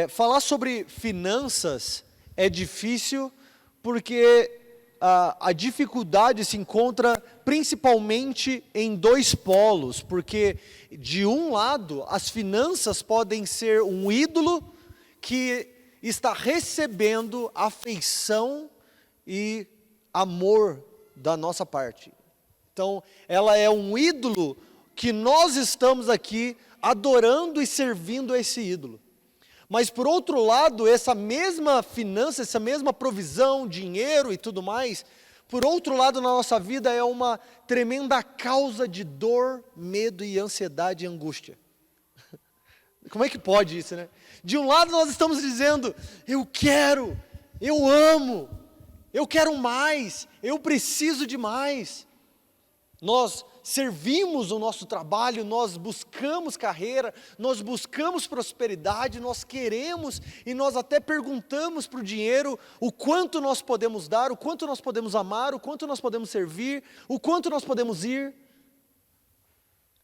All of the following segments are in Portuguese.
Falar sobre finanças é difícil porque a dificuldade se encontra principalmente em dois polos, porque de um lado as finanças podem ser um ídolo que está recebendo afeição e amor da nossa parte. Então, ela é um ídolo que nós estamos aqui adorando e servindo a esse ídolo. Mas por outro lado, essa mesma finança, essa mesma provisão, dinheiro e tudo mais, por outro lado na nossa vida é uma tremenda causa de dor, medo e ansiedade e angústia. Como é que pode isso, né? De um lado nós estamos dizendo, eu quero, eu amo, eu quero mais, eu preciso de mais. Nós servimos o nosso trabalho, nós buscamos carreira, nós buscamos prosperidade, nós queremos e nós até perguntamos para o dinheiro o quanto nós podemos dar, o quanto nós podemos amar, o quanto nós podemos servir, o quanto nós podemos ir.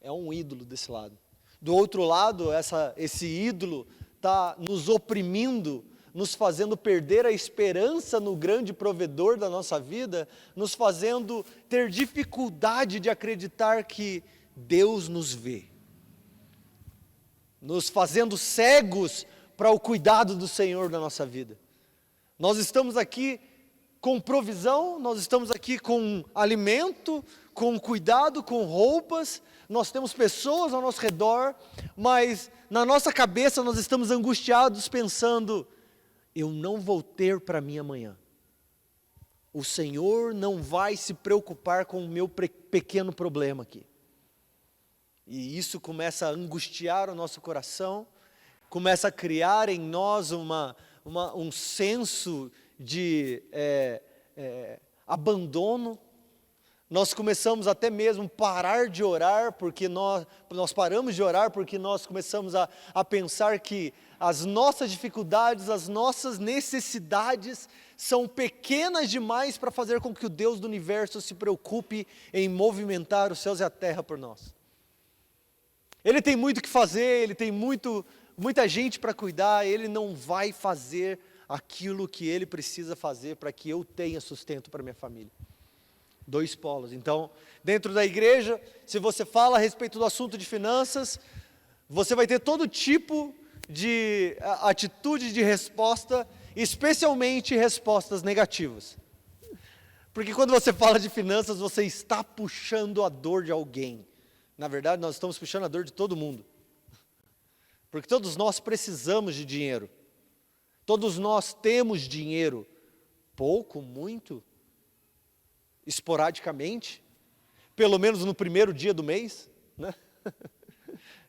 É um ídolo desse lado. Do outro lado, esse ídolo está nos oprimindo, nos fazendo perder a esperança no grande provedor da nossa vida, nos fazendo ter dificuldade de acreditar que Deus nos vê, nos fazendo cegos para o cuidado do Senhor na nossa vida. Nós estamos aqui com provisão, nós estamos aqui com alimento, com cuidado, com roupas, nós temos pessoas ao nosso redor, mas na nossa cabeça nós estamos angustiados pensando, eu não vou ter para mim amanhã. O Senhor não vai se preocupar com o meu pequeno problema aqui. E isso começa a angustiar o nosso coração, começa a criar em nós um senso de abandono. Nós começamos até mesmo parar de orar, porque nós paramos de orar porque nós começamos a pensar que as nossas dificuldades, as nossas necessidades são pequenas demais para fazer com que o Deus do universo se preocupe em movimentar os céus e a terra por nós. Ele tem muito o que fazer, ele tem muita gente para cuidar, ele não vai fazer aquilo que ele precisa fazer para que eu tenha sustento para minha família. Dois polos. Então, dentro da igreja, se você fala a respeito do assunto de finanças, você vai ter todo tipo de atitude de resposta, especialmente respostas negativas. Porque quando você fala de finanças, você está puxando a dor de alguém. Na verdade, nós estamos puxando a dor de todo mundo. Porque todos nós precisamos de dinheiro. Todos nós temos dinheiro. Pouco, muito, esporadicamente, pelo menos no primeiro dia do mês, né?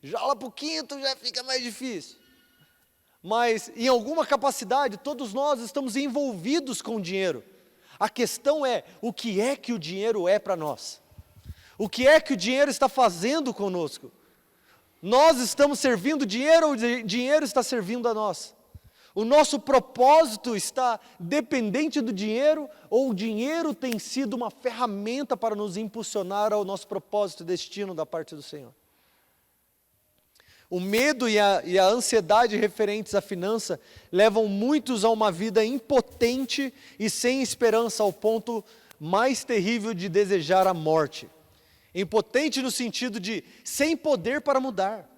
Já lá para o quinto já fica mais difícil. Mas em alguma capacidade, todos nós estamos envolvidos com o dinheiro. A questão é, o que é que o dinheiro é para nós? O que é que o dinheiro está fazendo conosco? Nós estamos servindo o dinheiro ou o dinheiro está servindo a nós? O nosso propósito está dependente do dinheiro ou o dinheiro tem sido uma ferramenta para nos impulsionar ao nosso propósito e destino da parte do Senhor? O medo e a ansiedade referentes à finança levam muitos a uma vida impotente e sem esperança ao ponto mais terrível de desejar a morte. Impotente no sentido de sem poder para mudar.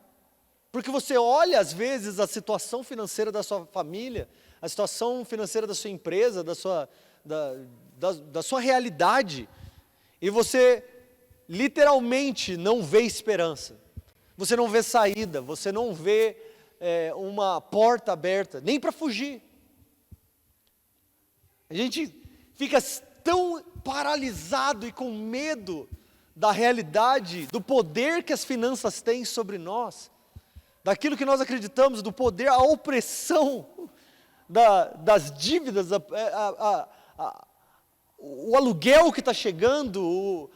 Porque você olha às vezes a situação financeira da sua família, a situação financeira da sua empresa, da sua realidade, e você literalmente não vê esperança. Você não vê saída, você não vê uma porta aberta, nem para fugir. A gente fica tão paralisado e com medo da realidade, do poder que as finanças têm sobre nós, daquilo que nós acreditamos, do poder, a opressão das dívidas, o aluguel que está chegando,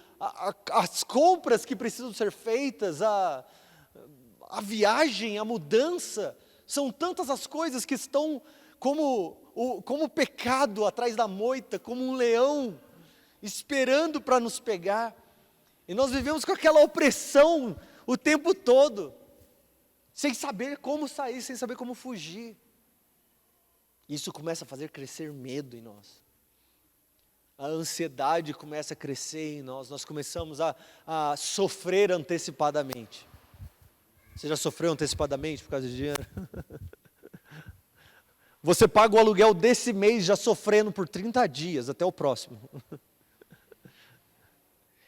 as compras que precisam ser feitas, a viagem, a mudança, são tantas as coisas que estão como pecado atrás da moita, como um leão, esperando para nos pegar, e nós vivemos com aquela opressão o tempo todo. sem saber como sair, sem saber como fugir. Isso começa a fazer crescer medo em nós. A ansiedade começa a crescer em nós. Nós começamos a sofrer antecipadamente. Você já sofreu antecipadamente por causa de dinheiro? Você paga o aluguel desse mês já sofrendo por 30 dias, até o próximo.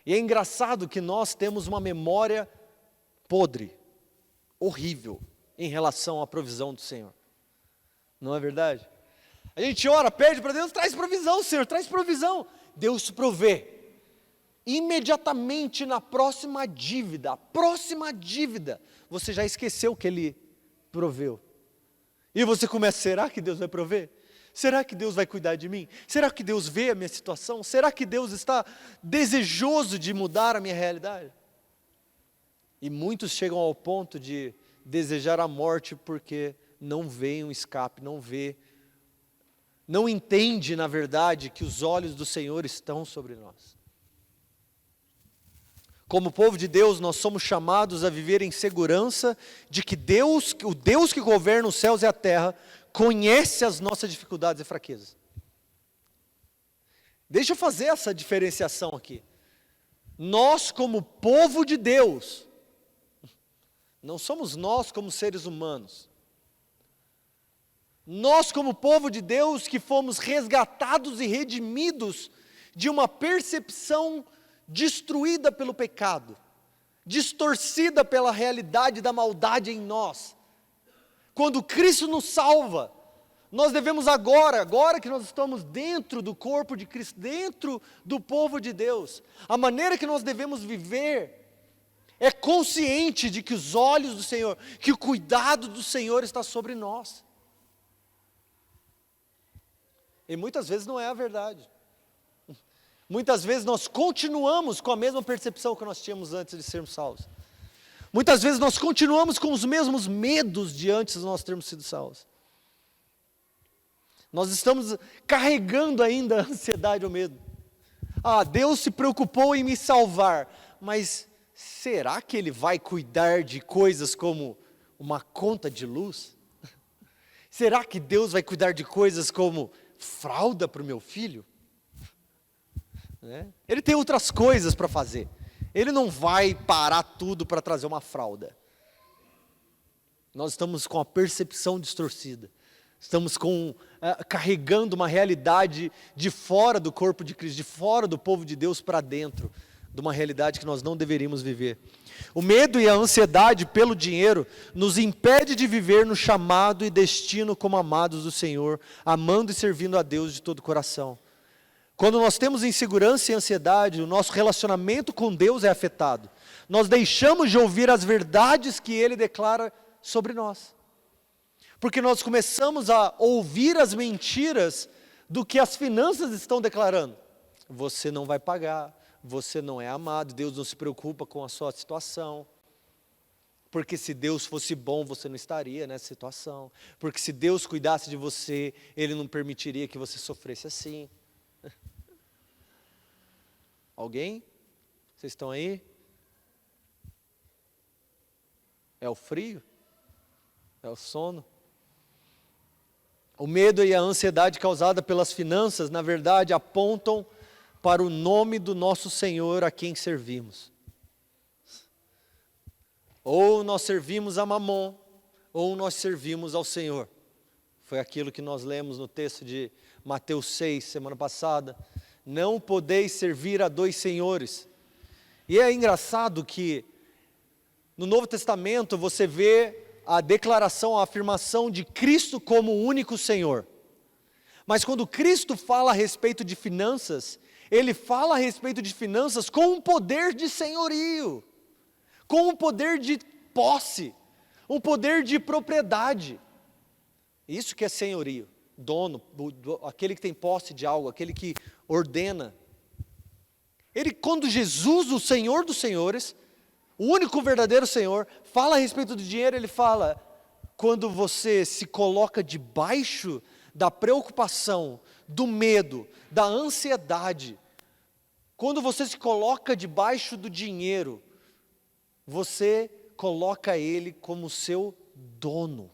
E é engraçado que nós temos uma memória podre, horrível, em relação à provisão do Senhor. Não é verdade? A gente ora, pede para Deus, traz provisão, Senhor, traz provisão. Deus provê. Imediatamente na próxima dívida, você já esqueceu que Ele proveu. E você começa, será que Deus vai prover? Será que Deus vai cuidar de mim? Será que Deus vê a minha situação? Será que Deus está desejoso de mudar a minha realidade? E muitos chegam ao ponto de desejar a morte porque não vê um escape, não entende, na verdade, que os olhos do Senhor estão sobre nós. Como povo de Deus, nós somos chamados a viver em segurança de que Deus, o Deus que governa os céus e a terra, conhece as nossas dificuldades e fraquezas. Deixa eu fazer essa diferenciação aqui. Nós, como povo de Deus, não somos nós como seres humanos. Nós, como povo de Deus, que fomos resgatados e redimidos de uma percepção destruída pelo pecado, distorcida pela realidade da maldade em nós. Quando Cristo nos salva, nós devemos agora que nós estamos dentro do corpo de Cristo, dentro do povo de Deus, a maneira que nós devemos viver é consciente de que os olhos do Senhor, que o cuidado do Senhor está sobre nós. E muitas vezes não é a verdade. Muitas vezes nós continuamos com a mesma percepção que nós tínhamos antes de sermos salvos. Muitas vezes nós continuamos com os mesmos medos de antes de nós termos sido salvos. Nós estamos carregando ainda a ansiedade ou medo. Deus se preocupou em me salvar, mas será que Ele vai cuidar de coisas como uma conta de luz? Será que Deus vai cuidar de coisas como fralda para o meu filho? Ele tem outras coisas para fazer. Ele não vai parar tudo para trazer uma fralda. Nós estamos com a percepção distorcida. Estamos carregando uma realidade de fora do corpo de Cristo, de fora do povo de Deus para dentro, de uma realidade que nós não deveríamos viver. O medo e a ansiedade pelo dinheiro nos impede de viver no chamado e destino como amados do Senhor, amando e servindo a Deus de todo o coração. Quando nós temos insegurança e ansiedade, o nosso relacionamento com Deus é afetado. Nós deixamos de ouvir as verdades que Ele declara sobre nós. Porque nós começamos a ouvir as mentiras do que as finanças estão declarando. Você não vai pagar, você não é amado, Deus não se preocupa com a sua situação. Porque se Deus fosse bom, você não estaria nessa situação. Porque se Deus cuidasse de você, Ele não permitiria que você sofresse assim. Alguém? Vocês estão aí? É o frio? É o sono? O medo e a ansiedade causada pelas finanças, na verdade, apontam para o nome do nosso Senhor a quem servimos. Ou nós servimos a Mamon, ou nós servimos ao Senhor. Foi aquilo que nós lemos no texto de Mateus 6, semana passada. Não podeis servir a dois senhores. E é engraçado que no Novo Testamento você vê a declaração, a afirmação de Cristo como o único Senhor. Mas quando Cristo fala a respeito de finanças, Ele fala a respeito de finanças com um poder de senhorio, com um poder de posse, um poder de propriedade. Isso que é senhorio, dono, aquele que tem posse de algo, aquele que ordena. Quando Jesus, o Senhor dos Senhores, o único verdadeiro Senhor, fala a respeito do dinheiro, Ele fala, quando você se coloca debaixo da preocupação, do medo, da ansiedade, quando você se coloca debaixo do dinheiro, você coloca Ele como seu dono.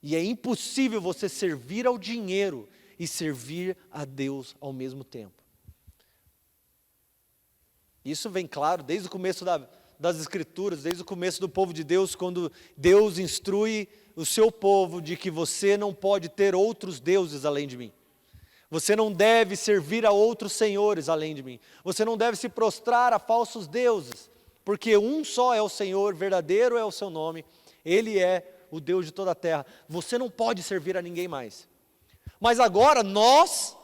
E é impossível você servir ao dinheiro e servir a Deus ao mesmo tempo. Isso vem claro desde o começo das Escrituras, desde o começo do povo de Deus, quando Deus instrui o seu povo de que você não pode ter outros deuses além de mim. Você não deve servir a outros senhores além de mim. Você não deve se prostrar a falsos deuses, porque um só é o Senhor, verdadeiro é o seu nome, Ele é o Deus de toda a terra. Você não pode servir a ninguém mais. Mas agora nós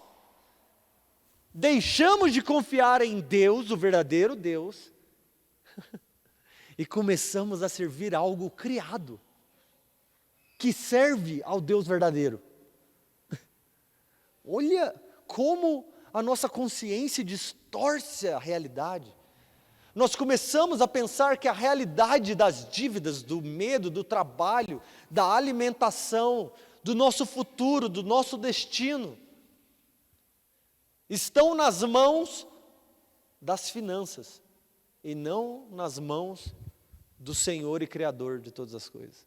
deixamos de confiar em Deus, o verdadeiro Deus, e começamos a servir algo criado, que serve ao Deus verdadeiro. Olha como a nossa consciência distorce a realidade. Nós começamos a pensar que a realidade das dívidas, do medo, do trabalho, da alimentação, do nosso futuro, do nosso destino, estão nas mãos das finanças e não nas mãos do Senhor e Criador de todas as coisas.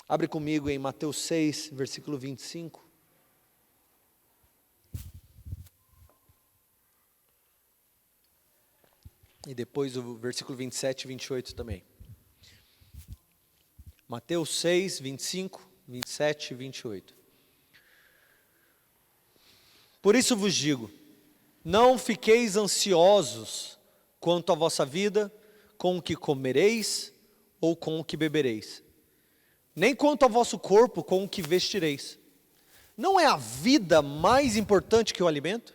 Abre comigo em Mateus 6, versículo 25. E depois o versículo 27 e 28 também. Mateus 6, 25, 27 e 28. Por isso vos digo, não fiqueis ansiosos quanto à vossa vida, com o que comereis ou com o que bebereis, nem quanto ao vosso corpo, com o que vestireis. Não é a vida mais importante que o alimento?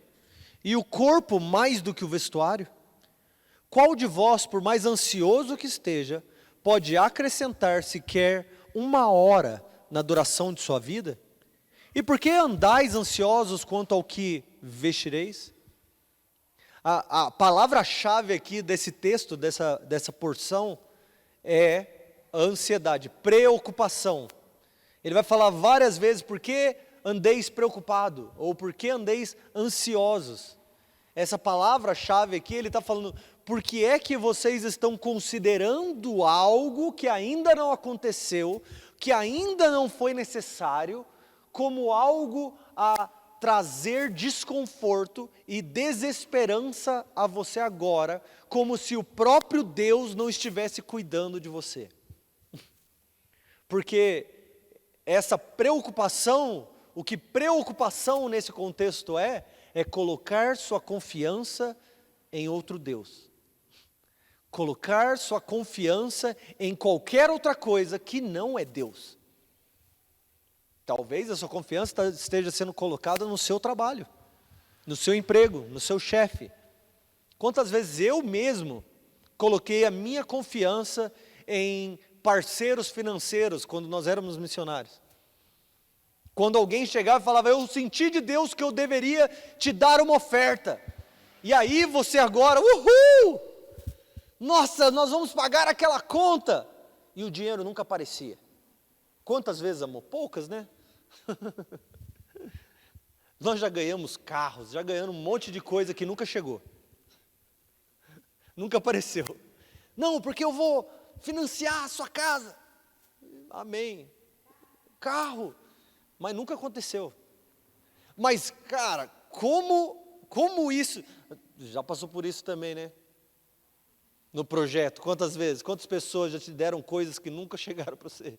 E o corpo mais do que o vestuário? Qual de vós, por mais ansioso que esteja, pode acrescentar sequer uma hora na duração de sua vida? E por que andais ansiosos quanto ao que vestireis? A palavra-chave aqui desse texto, dessa porção, é ansiedade, preocupação. Ele vai falar várias vezes, por que andeis preocupado? Ou por que andeis ansiosos? Essa palavra-chave aqui, ele está falando, por que é que vocês estão considerando algo que ainda não aconteceu, que ainda não foi necessário, como algo a trazer desconforto e desesperança a você agora, como se o próprio Deus não estivesse cuidando de você. Porque essa preocupação, o que preocupação nesse contexto é colocar sua confiança em outro Deus. Colocar sua confiança em qualquer outra coisa que não é Deus. Talvez a sua confiança esteja sendo colocada no seu trabalho, no seu emprego, no seu chefe. Quantas vezes eu mesmo coloquei a minha confiança em parceiros financeiros quando nós éramos missionários? Quando alguém chegava e falava, eu senti de Deus que eu deveria te dar uma oferta. E aí você agora, uhul! Nossa, nós vamos pagar aquela conta. E o dinheiro nunca aparecia. Quantas vezes, amor? Poucas, né? Nós já ganhamos carros, já ganhamos um monte de coisa que nunca chegou. Nunca apareceu. Não, porque eu vou financiar a sua casa. Amém. Carro. Mas nunca aconteceu. Mas, cara, como isso... Já passou por isso também, né? No projeto, quantas vezes? Quantas pessoas já te deram coisas que nunca chegaram para você?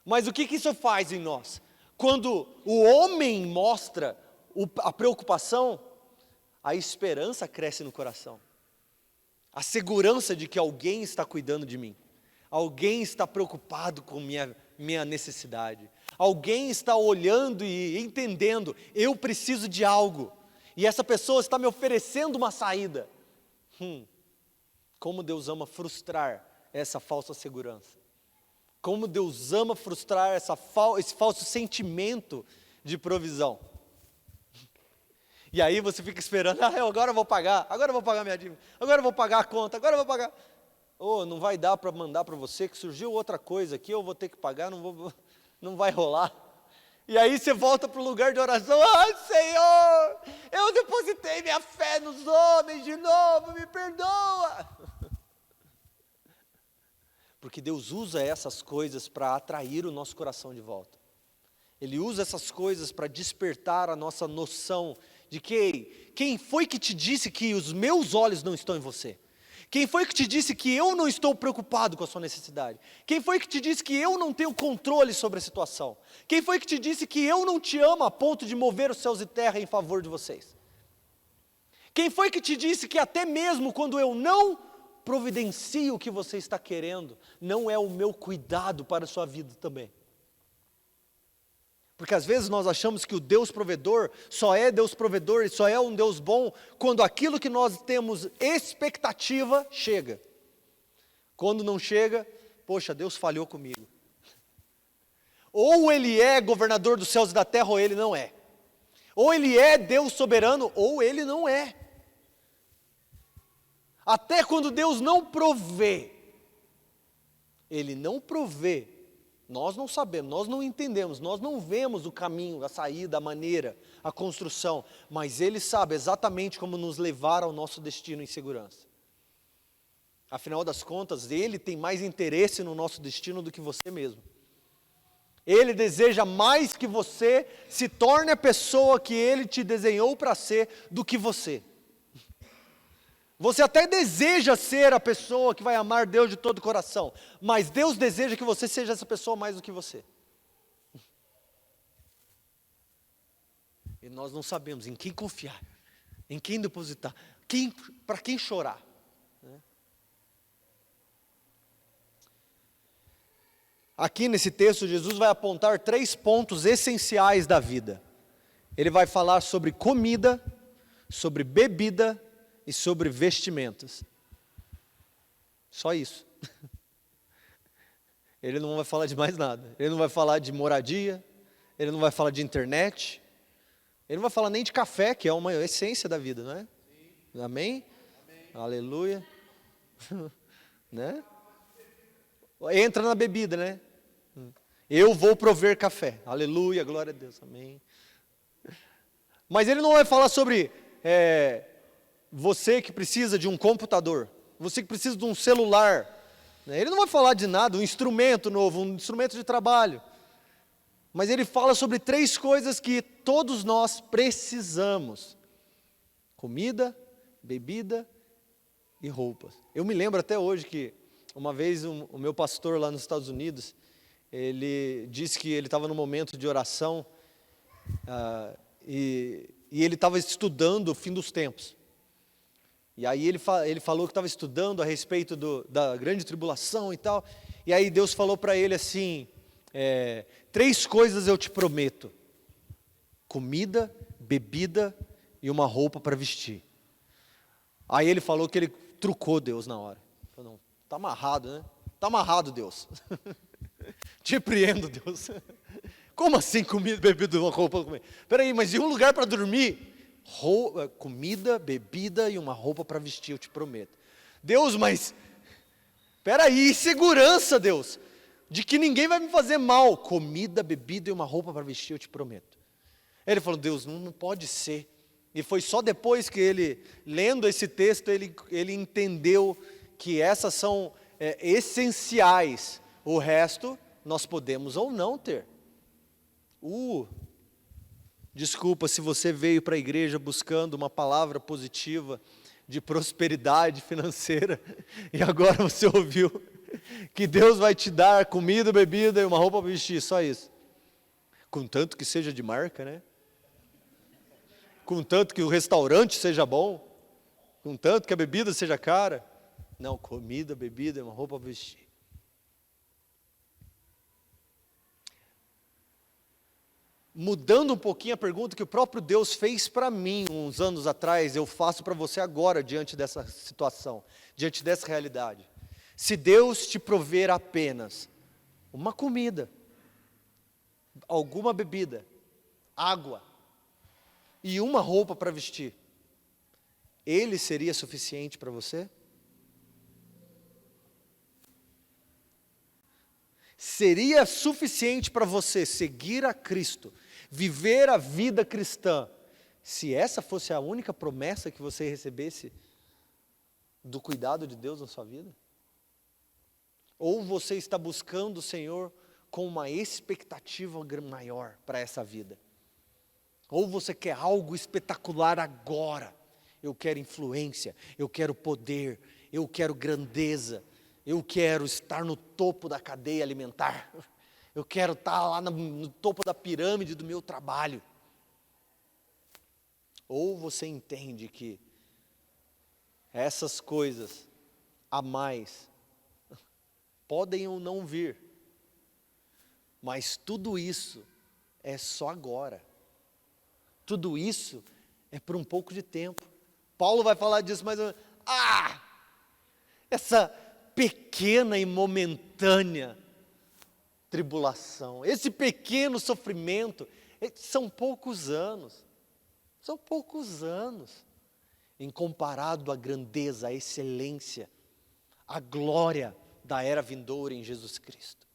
Mas o que isso faz em nós? Quando o homem mostra a preocupação, a esperança cresce no coração. A segurança de que alguém está cuidando de mim. Alguém está preocupado com minha necessidade. Alguém está olhando e entendendo, eu preciso de algo. E essa pessoa está me oferecendo uma saída. Como Deus ama frustrar essa falsa segurança. Como Deus ama frustrar esse falso sentimento de provisão. E aí você fica esperando, agora eu vou pagar minha dívida, agora eu vou pagar a conta, agora eu vou pagar. Não vai dar para mandar para você que surgiu outra coisa aqui, eu vou ter que pagar, não vai rolar. E aí você volta para o lugar de oração, ai Senhor, eu depositei minha fé nos homens de novo, me perdoa. Porque Deus usa essas coisas para atrair o nosso coração de volta. Ele usa essas coisas para despertar a nossa noção de que quem foi que te disse que os meus olhos não estão em você? Quem foi que te disse que eu não estou preocupado com a sua necessidade? Quem foi que te disse que eu não tenho controle sobre a situação? Quem foi que te disse que eu não te amo a ponto de mover os céus e terra em favor de vocês? Quem foi que te disse que até mesmo quando eu não providencio o que você está querendo, não é o meu cuidado para a sua vida também? Porque às vezes nós achamos que o Deus provedor só é Deus provedor e só é um Deus bom quando aquilo que nós temos expectativa chega. Quando não chega, poxa, Deus falhou comigo. Ou Ele é governador dos céus e da terra, ou Ele não é. Ou Ele é Deus soberano, ou Ele não é. Até quando Deus não provê, Ele não provê, nós não sabemos, nós não entendemos, nós não vemos o caminho, a saída, a maneira, a construção, mas Ele sabe exatamente como nos levar ao nosso destino em segurança. Afinal das contas, Ele tem mais interesse no nosso destino do que você mesmo. Ele deseja mais que você se torne a pessoa que Ele te desenhou para ser do que você. Você até deseja ser a pessoa que vai amar Deus de todo o coração, mas Deus deseja que você seja essa pessoa mais do que você. E nós não sabemos em quem confiar, em quem depositar, para quem chorar. Aqui nesse texto, Jesus vai apontar 3 pontos essenciais da vida. Ele vai falar sobre comida, sobre bebida e sobre vestimentas. Só isso. Ele não vai falar de mais nada. Ele não vai falar de moradia, ele não vai falar de internet, ele não vai falar nem de café, que é uma essência da vida, não é? Sim. Amém? Amém? Aleluia. Né? Entra na bebida, né? Eu vou prover café. Aleluia, glória a Deus. Amém. Mas ele não vai falar sobre você que precisa de um computador, você que precisa de um celular. Ele não vai falar de nada, um instrumento novo, um instrumento de trabalho. Mas ele fala sobre 3 coisas que todos nós precisamos: comida, bebida e roupas. Eu me lembro até hoje que uma vez o meu pastor lá nos Estados Unidos, ele disse que ele estava num momento de oração e ele estava estudando o fim dos tempos. E aí ele falou que estava estudando a respeito da grande tribulação e tal. E aí Deus falou para ele assim, 3 coisas eu te prometo: comida, bebida e uma roupa para vestir. Aí ele falou que ele trucou Deus na hora. Falou, não, está amarrado, né? Está amarrado, Deus. Te repreendo, Deus. Como assim comida, bebida e uma roupa para comer? Espera aí, mas e um lugar para dormir? Comida, bebida e uma roupa para vestir, eu te prometo. Deus, mas espera aí, segurança, Deus, de que ninguém vai me fazer mal. Comida, bebida e uma roupa para vestir, eu te prometo. Ele falou, Deus, não pode ser. E foi só depois que ele, lendo esse texto, ele entendeu que essas são essenciais. O resto nós podemos ou não ter. Desculpa se você veio para a igreja buscando uma palavra positiva de prosperidade financeira e agora você ouviu que Deus vai te dar comida, bebida e uma roupa para vestir, só isso. Contanto que seja de marca, né? Contanto que o restaurante seja bom, contanto que a bebida seja cara. Não, comida, bebida e uma roupa para vestir. Mudando um pouquinho a pergunta que o próprio Deus fez para mim uns anos atrás, eu faço para você agora diante dessa situação, diante dessa realidade. Se Deus te prover apenas uma comida, alguma bebida, água e uma roupa para vestir, Ele seria suficiente para você? Seria suficiente para você seguir a Cristo, viver a vida cristã, se essa fosse a única promessa que você recebesse do cuidado de Deus na sua vida? Ou você está buscando o Senhor com uma expectativa maior para essa vida? Ou você quer algo espetacular agora? Eu quero influência, eu quero poder, eu quero grandeza, eu quero estar no topo da cadeia alimentar, eu quero estar lá no topo da pirâmide do meu trabalho. Ou você entende que essas coisas a mais podem ou não vir, mas tudo isso é só agora, tudo isso é por um pouco de tempo. Paulo vai falar disso, mas essa pequena e momentânea tribulação, esse pequeno sofrimento, são poucos anos, em comparado à grandeza, à excelência, à glória da era vindoura em Jesus Cristo.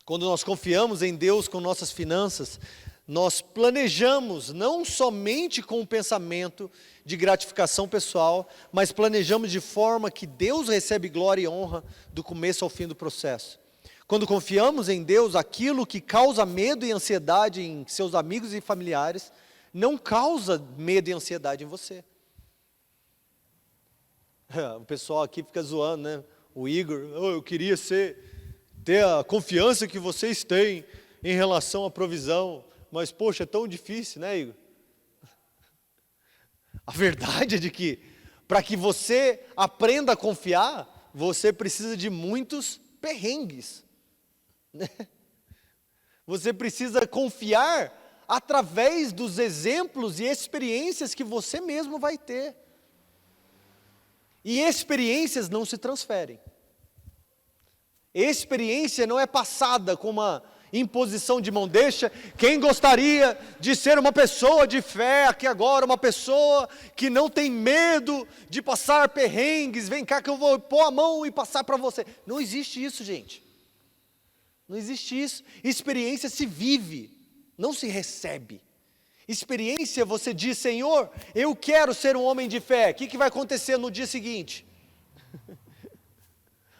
Quando nós confiamos em Deus com nossas finanças, nós planejamos não somente com o pensamento de gratificação pessoal, mas planejamos de forma que Deus recebe glória e honra do começo ao fim do processo. Quando confiamos em Deus, aquilo que causa medo e ansiedade em seus amigos e familiares, não causa medo e ansiedade em você. O pessoal aqui fica zoando, né? O Igor, eu queria ter a confiança que vocês têm em relação à provisão, mas poxa, é tão difícil, né, Igor? A verdade é de que, para que você aprenda a confiar, você precisa de muitos perrengues, né? Você precisa confiar através dos exemplos e experiências que você mesmo vai ter. E experiências não se transferem. Experiência não é passada com uma imposição de mão. Deixa, quem gostaria de ser uma pessoa de fé aqui agora, uma pessoa que não tem medo de passar perrengues, vem cá que eu vou pôr a mão e passar para você. Não existe isso, gente. Não existe isso. Experiência se vive, não se recebe. Experiência, você diz, Senhor, eu quero ser um homem de fé. O que vai acontecer no dia seguinte?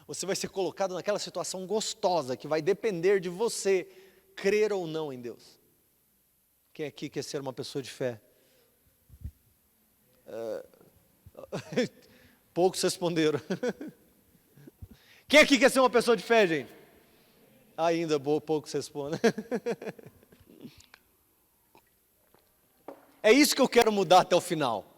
Você vai ser colocado naquela situação gostosa, que vai depender de você crer ou não em Deus. Quem aqui quer ser uma pessoa de fé? Poucos responderam. Quem aqui quer ser uma pessoa de fé, gente? Ainda poucos respondem. É isso que eu quero mudar até o final.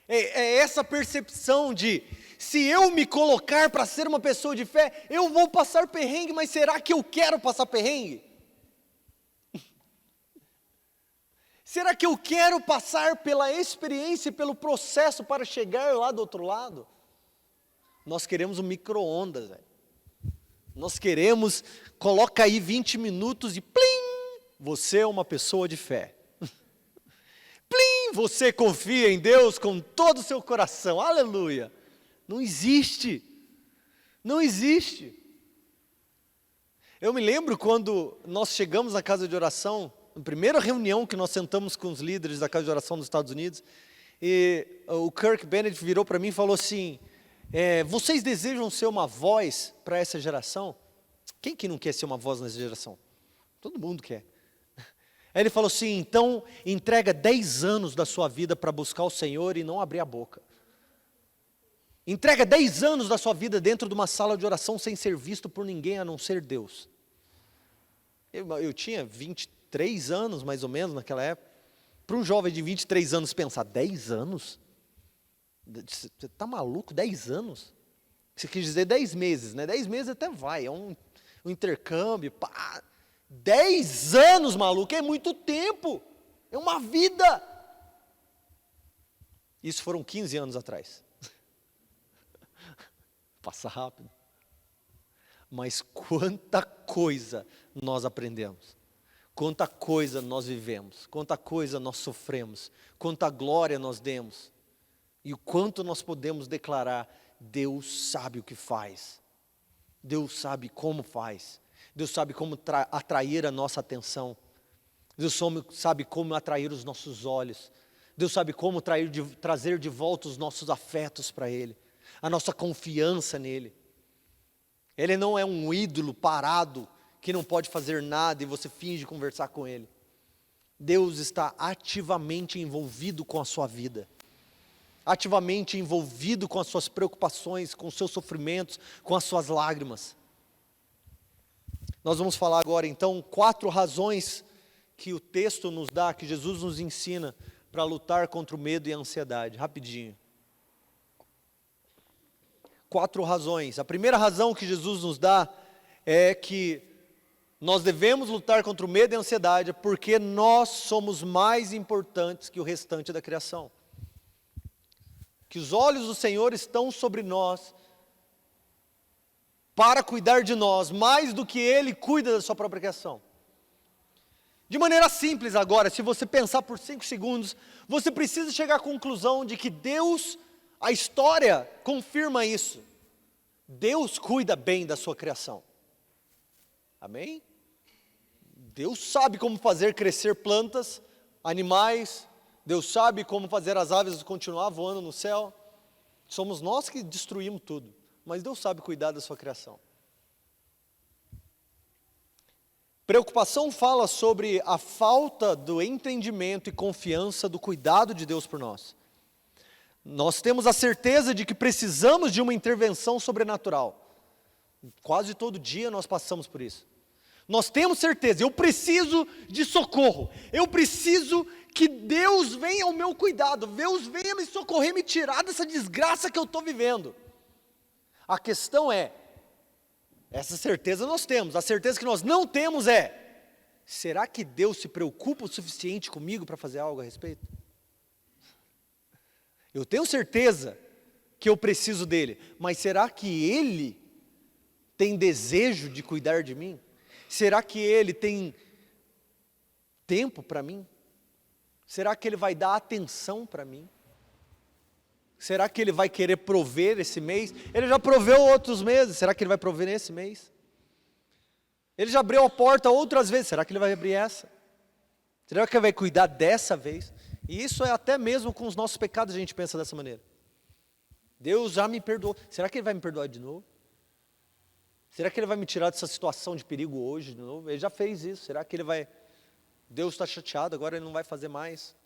É essa percepção de, se eu me colocar para ser uma pessoa de fé, eu vou passar perrengue, mas será que eu quero passar perrengue? Será que eu quero passar pela experiência e pelo processo para chegar lá do outro lado? Nós queremos um micro-ondas, velho. Nós queremos, coloca aí 20 minutos e plim, você é uma pessoa de fé. Plim, você confia em Deus com todo o seu coração, aleluia. Não existe, não existe. Eu me lembro quando nós chegamos na casa de oração, na primeira reunião que nós sentamos com os líderes da casa de oração dos Estados Unidos, e o Kirk Bennett virou para mim e falou assim, vocês desejam ser uma voz para essa geração? Quem que não quer ser uma voz nessa geração? Todo mundo quer. Aí ele falou assim, então entrega 10 anos da sua vida para buscar o Senhor e não abrir a boca. Entrega 10 anos da sua vida dentro de uma sala de oração sem ser visto por ninguém a não ser Deus. Eu tinha 23 anos mais ou menos naquela época. Para um jovem de 23 anos pensar, 10 anos? Você está maluco? 10 anos? Você quis dizer 10 meses, né? 10 meses até vai, é um intercâmbio, pá. 10 anos, maluco, é muito tempo, é uma vida. Isso foram 15 anos atrás. Passa rápido. Mas quanta coisa nós aprendemos, quanta coisa nós vivemos, quanta coisa nós sofremos, quanta glória nós demos, e o quanto nós podemos declarar, Deus sabe o que faz. Deus sabe como faz. Deus sabe como atrair a nossa atenção. Deus sabe como atrair os nossos olhos. Deus sabe como trazer de volta os nossos afetos para Ele, a nossa confiança nele. Ele não é um ídolo parado, que não pode fazer nada e você finge conversar com Ele. Deus está ativamente envolvido com a sua vida, ativamente envolvido com as suas preocupações, com os seus sofrimentos, com as suas lágrimas. Nós vamos falar agora então 4 razões que o texto nos dá, que Jesus nos ensina para lutar contra o medo e a ansiedade. Rapidinho. 4 razões. A primeira razão que Jesus nos dá é que nós devemos lutar contra o medo e a ansiedade porque nós somos mais importantes que o restante da criação. Que os olhos do Senhor estão sobre nós para cuidar de nós, mais do que Ele cuida da sua própria criação. De maneira simples agora, se você pensar por 5 segundos, você precisa chegar à conclusão de que Deus, a história confirma isso. Deus cuida bem da sua criação. Amém? Deus sabe como fazer crescer plantas, animais. Deus sabe como fazer as aves continuar voando no céu. Somos nós que destruímos tudo, mas Deus sabe cuidar da sua criação. Preocupação fala sobre a falta do entendimento e confiança do cuidado de Deus por nós. Nós temos a certeza de que precisamos de uma intervenção sobrenatural. Quase todo dia nós passamos por isso. Nós temos certeza, eu preciso de socorro. Eu preciso que Deus venha ao meu cuidado. Deus venha me socorrer, me tirar dessa desgraça que eu estou vivendo. A questão é, essa certeza nós temos. A certeza que nós não temos é, será que Deus se preocupa o suficiente comigo para fazer algo a respeito? Eu tenho certeza que eu preciso dele, mas será que ele tem desejo de cuidar de mim? Será que ele tem tempo para mim? Será que ele vai dar atenção para mim? Será que ele vai querer prover esse mês? Ele já proveu outros meses, será que ele vai prover nesse mês? Ele já abriu a porta outras vezes, será que ele vai abrir essa? Será que ele vai cuidar dessa vez? E isso é até mesmo com os nossos pecados a gente pensa dessa maneira. Deus já me perdoou, será que ele vai me perdoar de novo? Será que ele vai me tirar dessa situação de perigo hoje de novo? Ele já fez isso, será que ele vai... Deus está chateado, agora ele não vai fazer mais?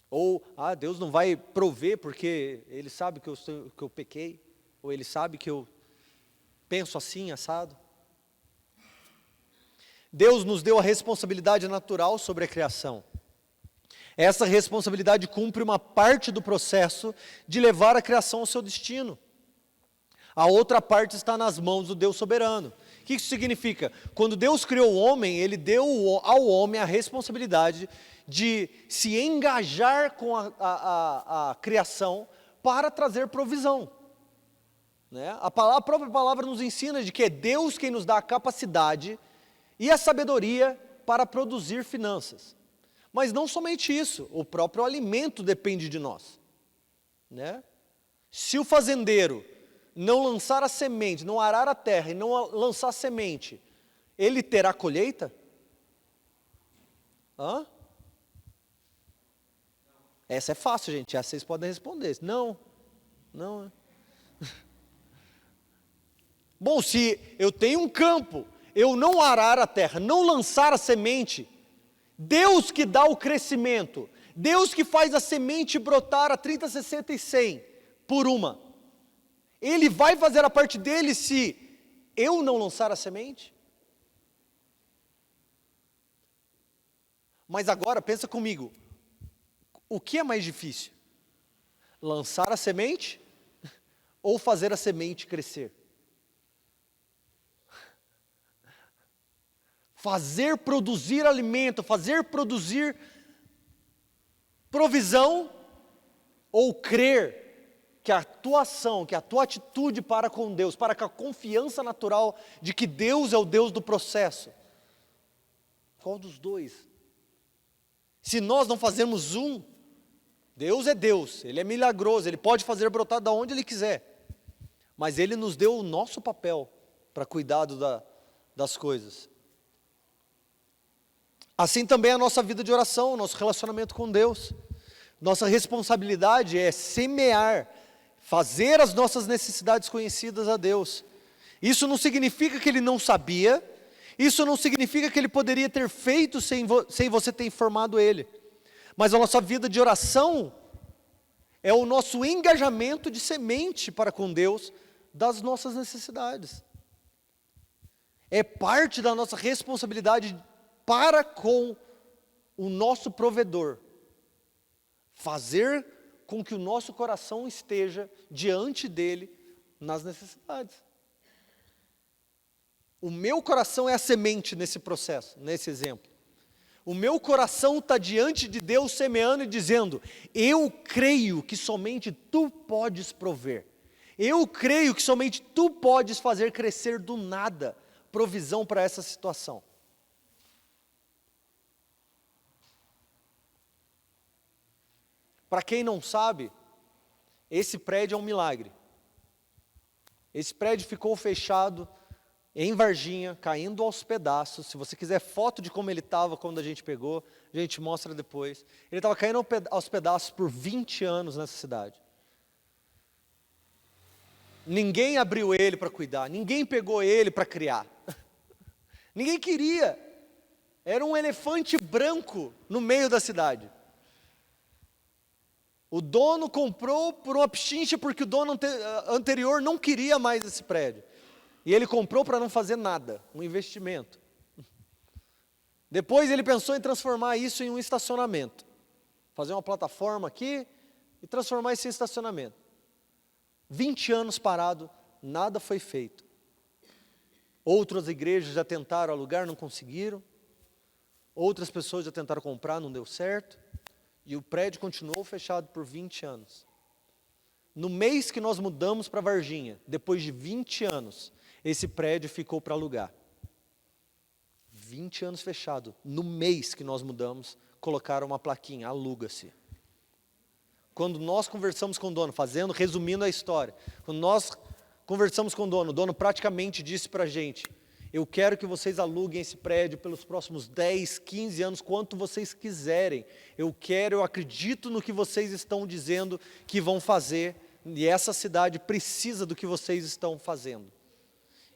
Ou, Deus não vai prover porque ele sabe que eu pequei, ou ele sabe que eu penso assim, assado. Deus nos deu a responsabilidade natural sobre a criação. Essa responsabilidade cumpre uma parte do processo de levar a criação ao seu destino. A outra parte está nas mãos do Deus soberano. O que isso significa? Quando Deus criou o homem, Ele deu ao homem a responsabilidade de se engajar com a criação para trazer provisão. Né? A própria palavra nos ensina de que é Deus quem nos dá a capacidade e a sabedoria para produzir finanças. Mas não somente isso, o próprio alimento depende de nós. Né? Se o fazendeiro não lançar a semente, não arar a terra e não lançar a semente, ele terá colheita? Essa é fácil, gente, essa vocês podem responder. Não. Bom, se eu tenho um campo, eu não arar a terra, não lançar a semente, Deus que dá o crescimento, Deus que faz a semente brotar a 30, 60 e 100 por uma, Ele vai fazer a parte dele se eu não lançar a semente? Mas agora, pensa comigo, o que é mais difícil? Lançar a semente ou fazer a semente crescer? Fazer produzir alimento, fazer produzir provisão, ou crer que a tua ação, que a tua atitude para com Deus, para com a confiança natural de que Deus é o Deus do processo. Qual dos dois? Se nós não fazermos um, Deus é Deus, Ele é milagroso, Ele pode fazer brotar de onde Ele quiser. mas Ele nos deu o nosso papel para cuidado das coisas. Assim também é a nossa vida de oração, nosso relacionamento com Deus. Nossa responsabilidade é semear, fazer as nossas necessidades conhecidas a Deus. Isso não significa que Ele não sabia, isso não significa que Ele poderia ter feito sem você ter informado Ele. Mas a nossa vida de oração é o nosso engajamento de semente para com Deus das nossas necessidades. É parte da nossa responsabilidade para com o nosso provedor, fazer com que o nosso coração esteja diante dele nas necessidades. O meu coração é a semente nesse processo, nesse exemplo. O meu coração está diante de Deus semeando e dizendo: eu creio que somente Tu podes prover. Eu creio que somente Tu podes fazer crescer do nada provisão para essa situação. Para quem não sabe, esse prédio é um milagre. Esse prédio ficou fechado em Varginha, caindo aos pedaços. Se você quiser foto de como ele estava quando a gente pegou, a gente mostra depois. Ele estava caindo aos pedaços por 20 anos nessa cidade. Ninguém abriu ele para cuidar, ninguém pegou ele para criar. Ninguém queria. Era um elefante branco no meio da cidade. O dono comprou por uma pechincha porque o dono anterior não queria mais esse prédio. E ele comprou para não fazer nada, um investimento. Depois ele pensou em transformar isso em um estacionamento. Fazer uma plataforma aqui e transformar isso em estacionamento. 20 anos parado, nada foi feito. Outras igrejas já tentaram alugar, não conseguiram. Outras pessoas já tentaram comprar, não deu certo. E o prédio continuou fechado por 20 anos. No mês que nós mudamos para Varginha, depois de 20 anos, esse prédio ficou para alugar. 20 anos fechado. No mês que nós mudamos, colocaram uma plaquinha: aluga-se. Quando nós conversamos com o dono, resumindo a história, quando nós conversamos com o dono praticamente disse para a gente: eu quero que vocês aluguem esse prédio pelos próximos 10, 15 anos, quanto vocês quiserem. Eu acredito no que vocês estão dizendo que vão fazer, e essa cidade precisa do que vocês estão fazendo.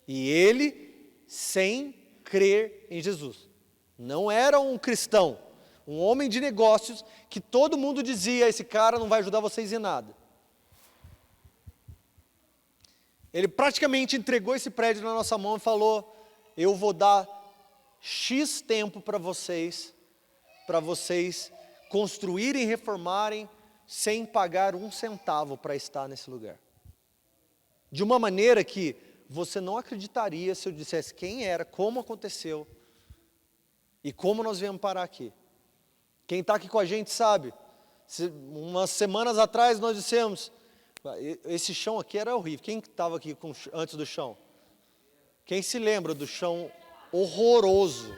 E ele, sem crer em Jesus, não era um cristão, um homem de negócios, que todo mundo dizia: esse cara não vai ajudar vocês em nada. Ele praticamente entregou esse prédio na nossa mão e falou: eu vou dar X tempo para vocês construírem e reformarem, sem pagar um centavo para estar nesse lugar. De uma maneira que você não acreditaria se eu dissesse quem era, como aconteceu e como nós viemos parar aqui. Quem está aqui com a gente sabe, umas semanas atrás nós dissemos: esse chão aqui era horrível. Quem estava aqui antes do chão? Quem se lembra do chão horroroso?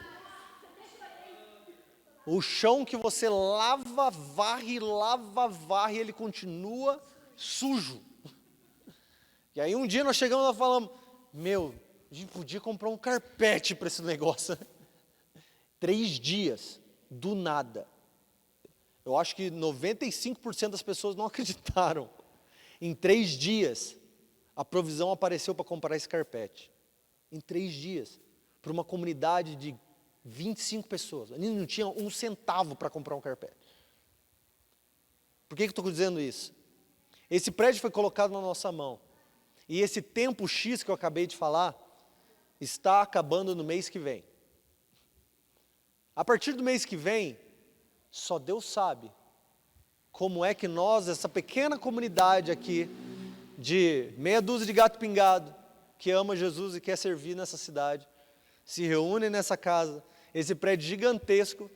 O chão que você lava, varre, ele continua sujo. E aí um dia nós chegamos e falamos: a gente podia comprar um carpete para esse negócio. 3 dias, do nada. Eu acho que 95% das pessoas não acreditaram. Em 3 dias, a provisão apareceu para comprar esse carpete. Em 3 dias, para uma comunidade de 25 pessoas. Ali não tinha um centavo para comprar um carpete. Por que eu estou dizendo isso? Esse prédio foi colocado na nossa mão. E esse tempo X que eu acabei de falar, está acabando no mês que vem. A partir do mês que vem, só Deus sabe como é que nós, essa pequena comunidade aqui, de meia dúzia de gato pingado, que ama Jesus e quer servir nessa cidade, se reúne nessa casa, esse prédio gigantesco.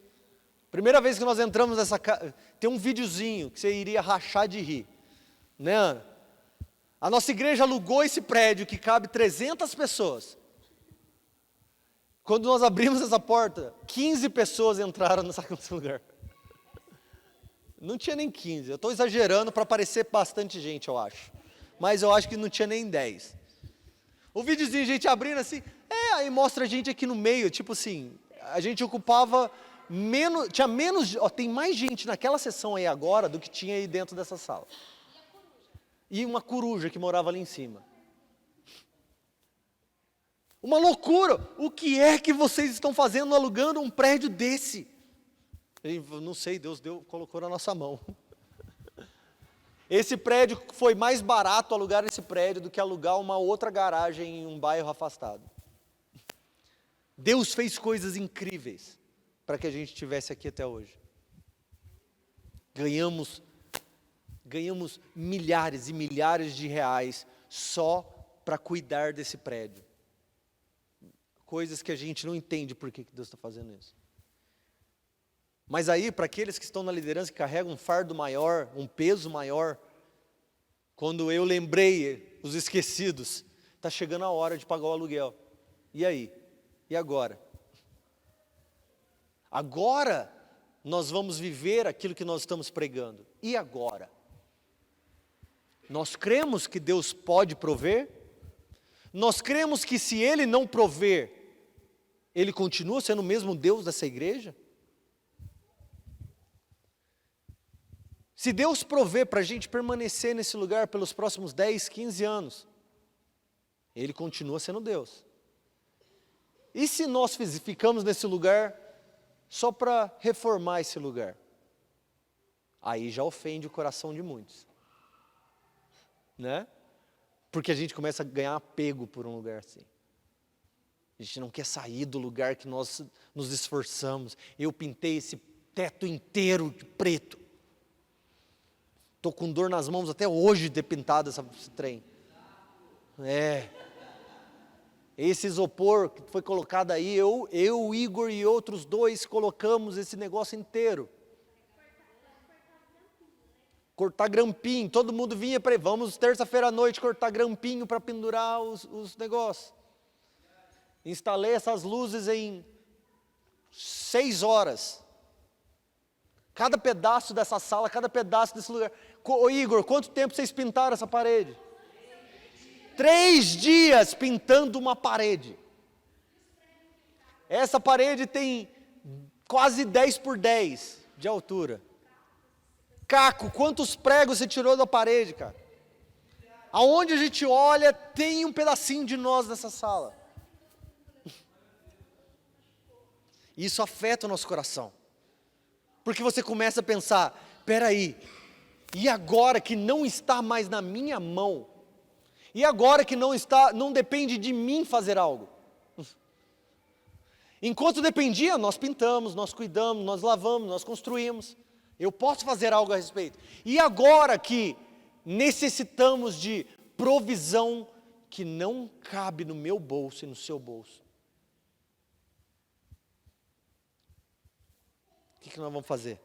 Primeira vez que nós entramos nessa casa, tem um videozinho que você iria rachar de rir, né, Ana? A nossa igreja alugou esse prédio que cabe 300 pessoas. Quando nós abrimos essa porta, 15 pessoas entraram nesse lugar. Não tinha nem 15, eu estou exagerando para parecer bastante gente, eu acho. mas eu acho que não tinha nem 10. O videozinho, a gente abrindo assim, aí mostra a gente aqui no meio, tipo assim, a gente ocupava menos, tinha menos, tem mais gente naquela sessão aí agora do que tinha aí dentro dessa sala. E uma coruja que morava ali em cima. Uma loucura! O que é que vocês estão fazendo alugando um prédio desse? Eu não sei, Deus colocou na nossa mão. Esse prédio foi mais barato alugar esse prédio do que alugar uma outra garagem em um bairro afastado. Deus fez coisas incríveis para que a gente estivesse aqui até hoje. Ganhamos milhares e milhares de reais só para cuidar desse prédio. Coisas que a gente não entende por que Deus está fazendo isso. Mas aí, para aqueles que estão na liderança, que carregam um fardo maior, um peso maior, quando eu lembrei os esquecidos, está chegando a hora de pagar o aluguel. E aí? E agora? Agora nós vamos viver aquilo que nós estamos pregando. E agora? Nós cremos que Deus pode prover? Nós cremos que se Ele não prover, Ele continua sendo o mesmo Deus dessa igreja? Se Deus prover para a gente permanecer nesse lugar pelos próximos 10, 15 anos, Ele continua sendo Deus. E se nós ficamos nesse lugar só para reformar esse lugar? Aí já ofende o coração de muitos. Né? Porque a gente começa a ganhar apego por um lugar assim. A gente não quer sair do lugar que nós nos esforçamos. Eu pintei esse teto inteiro de preto. Estou com dor nas mãos até hoje de ter pintado esse trem. Esse isopor que foi colocado aí, eu, o Igor e outros 2 colocamos esse negócio inteiro. Cortar grampinho, todo mundo vinha para vamos terça-feira à noite cortar grampinho para pendurar os negócios. Instalei essas luzes em 6 horas. Cada pedaço dessa sala, cada pedaço desse lugar. Ô Igor, quanto tempo vocês pintaram essa parede? 3 dias pintando uma parede. Essa parede tem quase 10 por 10 de altura. Caco, quantos pregos você tirou da parede, cara? Aonde a gente olha, tem um pedacinho de nós nessa sala. Isso afeta o nosso coração. Porque você começa a pensar, peraí, e agora que não está mais na minha mão? E agora que não depende de mim fazer algo? Enquanto dependia, nós pintamos, nós cuidamos, nós lavamos, nós construímos. Eu posso fazer algo a respeito. E agora que necessitamos de provisão que não cabe no meu bolso e no seu bolso, o que nós vamos fazer?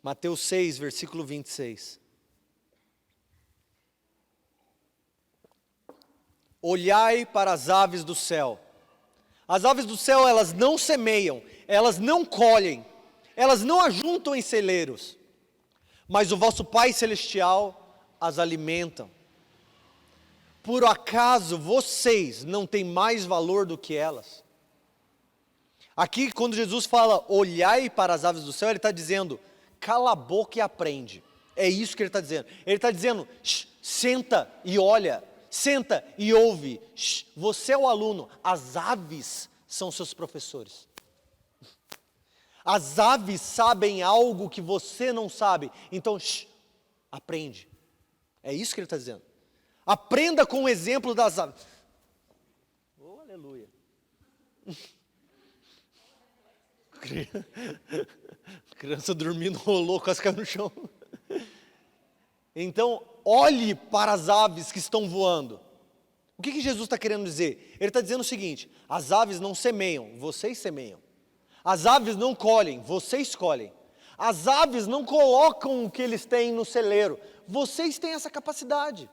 Mateus 6, versículo 26. Olhai para as aves do céu. As aves do céu, elas não semeiam, elas não colhem, elas não ajuntam em celeiros, mas o vosso Pai Celestial as alimenta. Por acaso vocês não têm mais valor do que elas? Aqui, quando Jesus fala, olhai para as aves do céu, Ele está dizendo, cala a boca e aprende. É isso que Ele está dizendo. Ele está dizendo, senta e olha, senta e ouve. Você é o aluno, as aves são seus professores. As aves sabem algo que você não sabe, então, aprende. É isso que Ele está dizendo. Aprenda com o exemplo das aves. Oh, aleluia. Criança dormindo, rolou, quase caiu no chão. Então, olhe para as aves que estão voando. O que Jesus está querendo dizer? Ele está dizendo o seguinte, as aves não semeiam, vocês semeiam. As aves não colhem, vocês colhem. As aves não colocam o que eles têm no celeiro, vocês têm essa capacidade.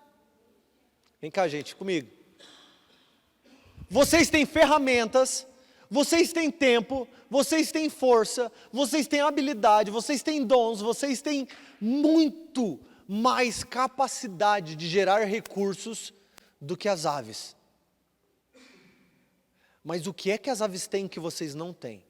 Vem cá, gente, comigo. Vocês têm ferramentas, vocês têm tempo, vocês têm força, vocês têm habilidade, vocês têm dons, vocês têm muito mais capacidade de gerar recursos do que as aves. Mas o que é que as aves têm que vocês não têm?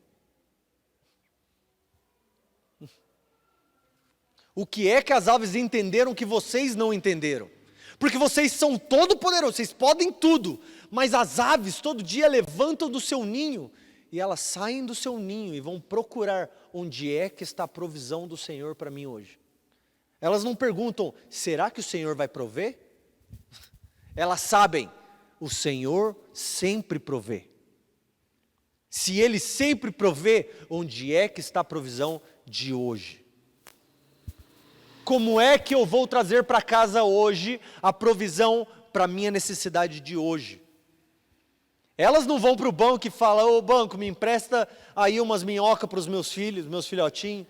O que é que as aves entenderam que vocês não entenderam? Porque vocês são todo poderosos, vocês podem tudo, mas as aves todo dia levantam do seu ninho, e elas saem do seu ninho e vão procurar onde é que está a provisão do Senhor para mim hoje. Elas não perguntam, será que o Senhor vai prover? Elas sabem, o Senhor sempre provê. Se Ele sempre provê, onde é que está a provisão de hoje? Como é que eu vou trazer para casa hoje a provisão para a minha necessidade de hoje? Elas não vão para o banco e falam, ô banco, me empresta aí umas minhocas para os meus filhos, meus filhotinhos.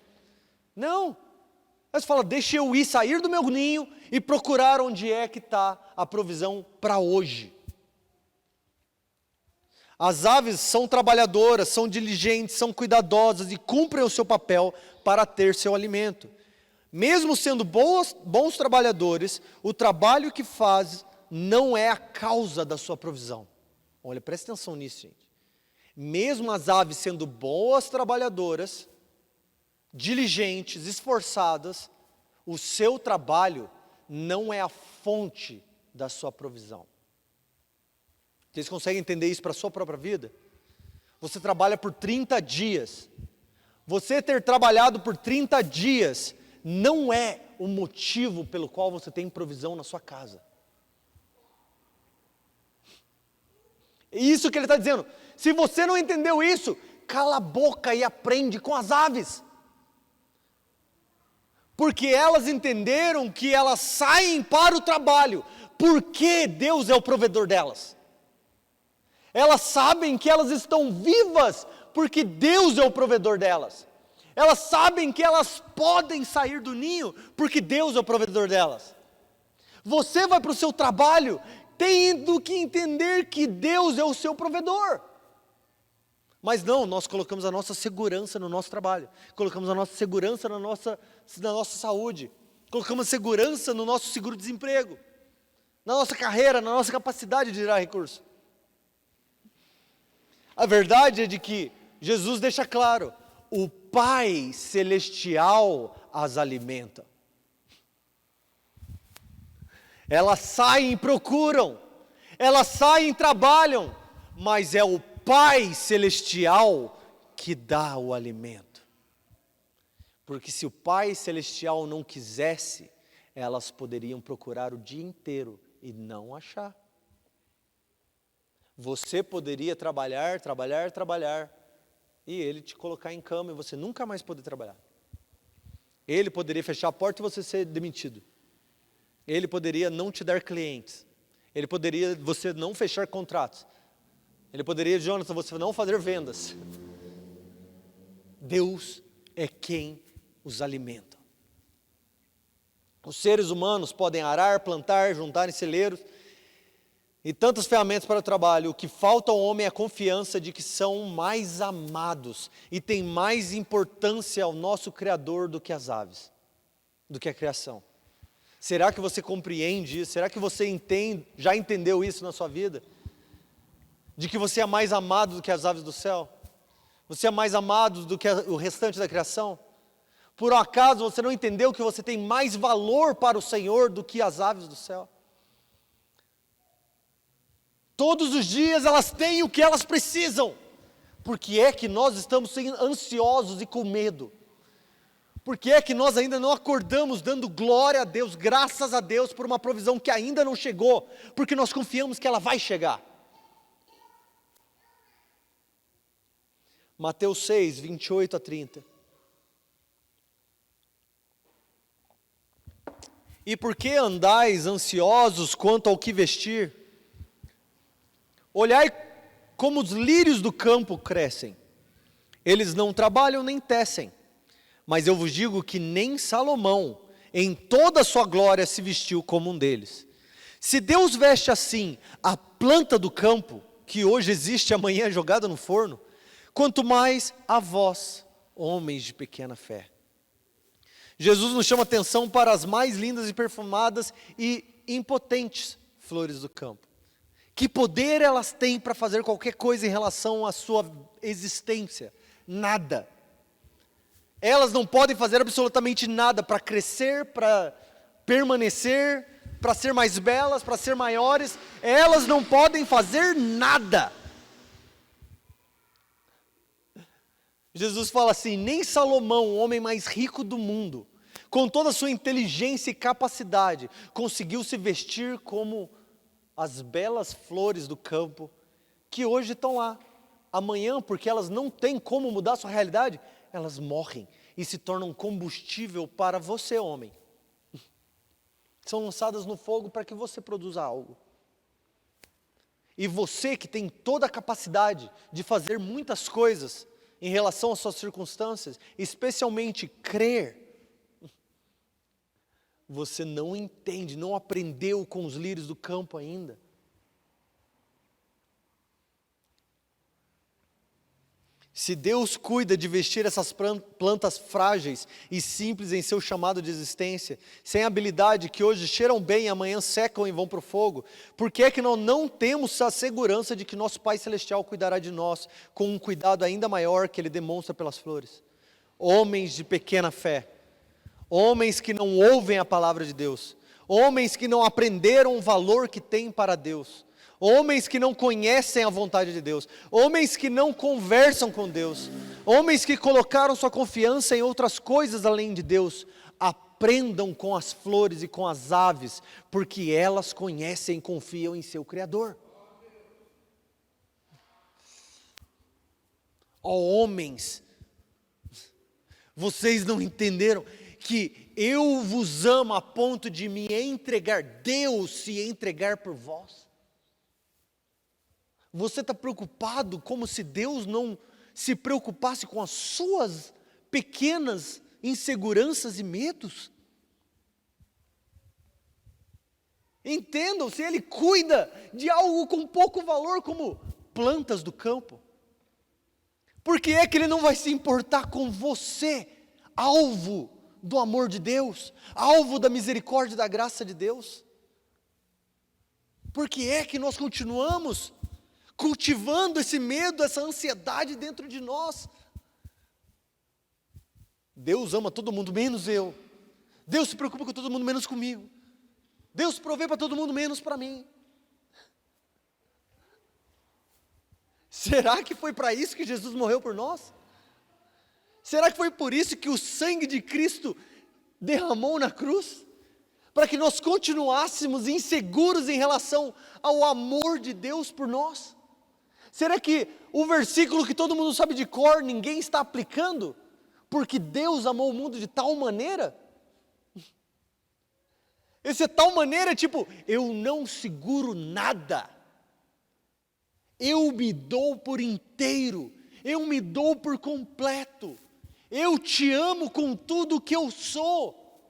Não. Elas falam, deixa eu ir, sair do meu ninho e procurar onde é que está a provisão para hoje. As aves são trabalhadoras, são diligentes, são cuidadosas e cumprem o seu papel para ter seu alimento. Mesmo sendo bons trabalhadores, o trabalho que faz não é a causa da sua provisão. Olha, presta atenção nisso, gente. Mesmo as aves sendo boas trabalhadoras, diligentes, esforçadas, o seu trabalho não é a fonte da sua provisão. Vocês conseguem entender isso para a sua própria vida? Você trabalha por 30 dias. Você ter trabalhado por 30 dias não é o motivo pelo qual você tem provisão na sua casa. É isso que ele está dizendo. Se você não entendeu isso, cala a boca e aprende com as aves. Porque elas entenderam que elas saem para o trabalho, porque Deus é o provedor delas. Elas sabem que elas estão vivas, porque Deus é o provedor delas. Elas sabem que elas podem sair do ninho, porque Deus é o provedor delas. Você vai para o seu trabalho, tendo que entender que Deus é o seu provedor. Mas não, nós colocamos a nossa segurança no nosso trabalho, colocamos a nossa segurança na nossa saúde, colocamos segurança no nosso seguro-desemprego, na nossa carreira, na nossa capacidade de gerar recursos. A verdade é de que Jesus deixa claro, o Pai Celestial as alimenta. Elas saem e procuram, elas saem e trabalham, mas é o Pai Celestial que dá o alimento. Porque se o Pai Celestial não quisesse, elas poderiam procurar o dia inteiro e não achar. Você poderia trabalhar, e Ele te colocar em cama e você nunca mais poder trabalhar. Ele poderia fechar a porta e você ser demitido. Ele poderia não te dar clientes. Ele poderia você não fechar contratos. Ele poderia, Jonathan, você não fazer vendas. Deus é quem os alimenta. Os seres humanos podem arar, plantar, juntar em celeiros e tantas ferramentas para o trabalho. O que falta ao homem é a confiança de que são mais amados e tem mais importância ao nosso Criador do que as aves, do que a criação. Será que você compreende isso? Será que você já entendeu isso na sua vida? De que você é mais amado do que as aves do céu? Você é mais amado do que o restante da criação? Por um acaso você não entendeu que você tem mais valor para o Senhor do que as aves do céu? Todos os dias elas têm o que elas precisam. Por que é que nós estamos ansiosos e com medo? Por que é que nós ainda não acordamos dando glória a Deus, graças a Deus por uma provisão que ainda não chegou? Porque nós confiamos que ela vai chegar. Mateus 6, 28 a 30. E por que andais ansiosos quanto ao que vestir? Olhai como os lírios do campo crescem. Eles não trabalham nem tecem. Mas eu vos digo que nem Salomão, em toda a sua glória, se vestiu como um deles. Se Deus veste assim a planta do campo, que hoje existe, amanhã é jogada no forno, quanto mais a vós, homens de pequena fé. Jesus nos chama atenção para as mais lindas e perfumadas e impotentes flores do campo. Que poder elas têm para fazer qualquer coisa em relação à sua existência? Nada. Elas não podem fazer absolutamente nada para crescer, para permanecer, para ser mais belas, para ser maiores. Elas não podem fazer nada. Jesus fala assim: nem Salomão, o homem mais rico do mundo, com toda a sua inteligência e capacidade, conseguiu se vestir como as belas flores do campo, que hoje estão lá. Amanhã, porque elas não têm como mudar a sua realidade, elas morrem e se tornam combustível para você, homem. São lançadas no fogo para que você produza algo. E você que tem toda a capacidade de fazer muitas coisas em relação às suas circunstâncias, especialmente crer, você não entende, não aprendeu com os lírios do campo ainda. Se Deus cuida de vestir essas plantas frágeis e simples em seu chamado de existência, sem habilidade, que hoje cheiram bem e amanhã secam e vão para o fogo, por que é que nós não temos a segurança de que nosso Pai Celestial cuidará de nós com um cuidado ainda maior que Ele demonstra pelas flores? Homens de pequena fé, homens que não ouvem a palavra de Deus, homens que não aprenderam o valor que têm para Deus, homens que não conhecem a vontade de Deus, homens que não conversam com Deus, homens que colocaram sua confiança em outras coisas além de Deus. Aprendam com as flores e com as aves, porque elas conhecem e confiam em seu Criador. Ó homens, vocês não entenderam que eu vos amo a ponto de me entregar, Deus se entregar por vós? Você está preocupado como se Deus não se preocupasse com as suas pequenas inseguranças e medos? Entendam, se Ele cuida de algo com pouco valor como plantas do campo, por que é que Ele não vai se importar com você, alvo do amor de Deus, alvo da misericórdia e da graça de Deus? Por que é que nós continuamos cultivando esse medo, essa ansiedade dentro de nós? Deus ama todo mundo menos eu. Deus se preocupa com todo mundo menos comigo. Deus provê para todo mundo menos para mim. Será que foi para isso que Jesus morreu por nós? Será que foi por isso que o sangue de Cristo derramou na cruz? Para que nós continuássemos inseguros em relação ao amor de Deus por nós? Será que o versículo que todo mundo sabe de cor, ninguém está aplicando? Porque Deus amou o mundo de tal maneira? Esse tal maneira, tipo, eu não seguro nada. Eu me dou por inteiro. Eu me dou por completo. Eu te amo com tudo que eu sou.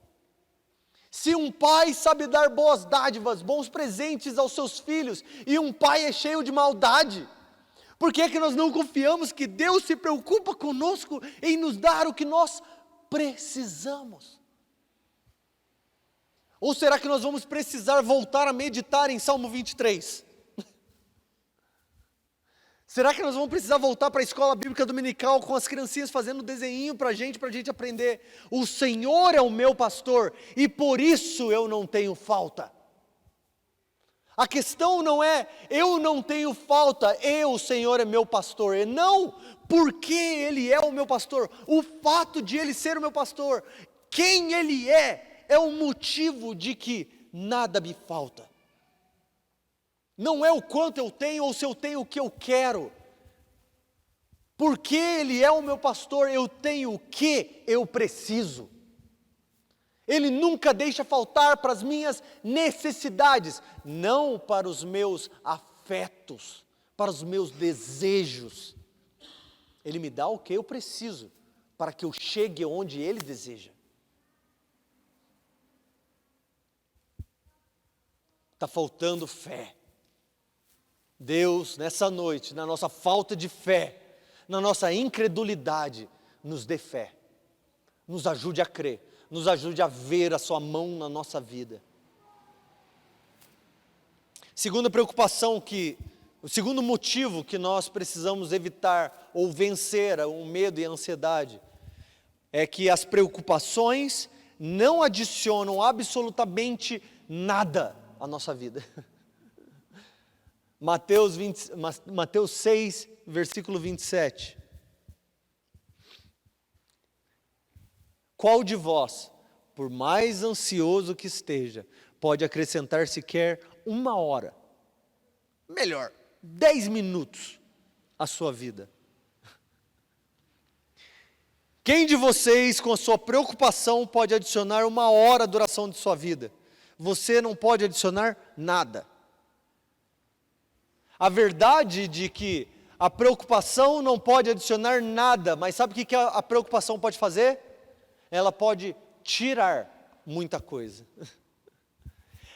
Se um pai sabe dar boas dádivas, bons presentes aos seus filhos, e um pai é cheio de maldade, por que é que nós não confiamos que Deus se preocupa conosco em nos dar o que nós precisamos? Ou será que nós vamos precisar voltar a meditar em Salmo 23? Será que nós vamos precisar voltar para a escola bíblica dominical com as criancinhas fazendo desenho para a gente aprender? O Senhor é o meu pastor e por isso eu não tenho falta. A questão não é, eu não tenho falta, o Senhor é meu pastor. E não, porque Ele é o meu pastor. O fato de Ele ser o meu pastor, quem Ele é o motivo de que nada me falta. Não é o quanto eu tenho ou se eu tenho o que eu quero. Porque Ele é o meu pastor, eu tenho o que eu preciso. Ele nunca deixa faltar para as minhas necessidades, não para os meus afetos, para os meus desejos. Ele me dá o que eu preciso, para que eu chegue onde Ele deseja. Está faltando fé. Deus, nessa noite, na nossa falta de fé, na nossa incredulidade, nos dê fé, nos ajude a crer. nos ajude a ver a sua mão na nossa vida. Segunda preocupação o segundo motivo que nós precisamos evitar ou vencer o medo e a ansiedade é que as preocupações não adicionam absolutamente nada à nossa vida. Mateus 6, versículo 27. Qual de vós, por mais ansioso que esteja, pode acrescentar sequer 1 hora, melhor, 10 minutos à sua vida? Quem de vocês, com a sua preocupação, pode adicionar 1 hora à duração de sua vida? Você não pode adicionar nada. A verdade de que a preocupação não pode adicionar nada, mas sabe o que a preocupação pode fazer? Ela pode tirar muita coisa.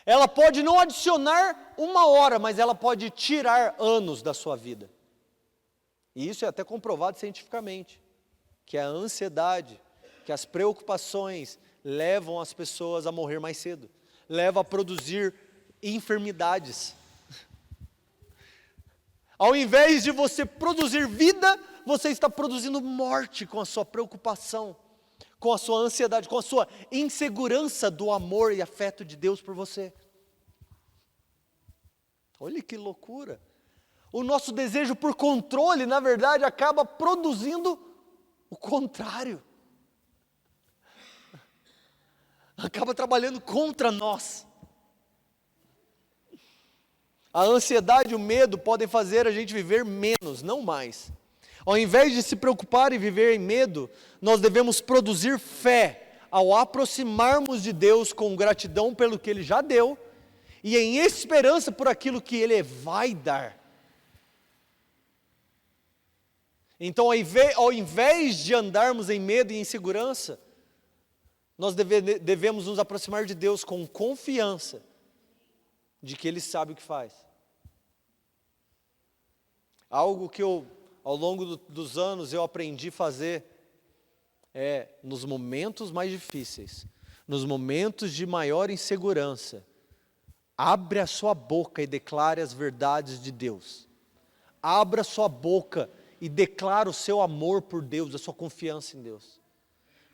Ela pode não adicionar 1 hora, mas ela pode tirar anos da sua vida. E isso é até comprovado cientificamente, que a ansiedade, que as preocupações levam as pessoas a morrer mais cedo, levam a produzir enfermidades. Ao invés de você produzir vida, você está produzindo morte com a sua preocupação, com a sua ansiedade, com a sua insegurança do amor e afeto de Deus por você. Olha que loucura. O nosso desejo por controle, na verdade, acaba produzindo o contrário. Acaba trabalhando contra nós. A ansiedade e o medo podem fazer a gente viver menos, não mais. Ao invés de se preocupar e viver em medo, nós devemos produzir fé ao aproximarmos de Deus com gratidão pelo que Ele já deu e em esperança por aquilo que Ele vai dar. Então, ao invés de andarmos em medo e insegurança, nós devemos nos aproximar de Deus com confiança de que Ele sabe o que faz. Algo que ao longo dos anos eu aprendi a fazer nos momentos mais difíceis, nos momentos de maior insegurança, abre a sua boca e declare as verdades de Deus. Abra a sua boca e declare o seu amor por Deus, a sua confiança em Deus.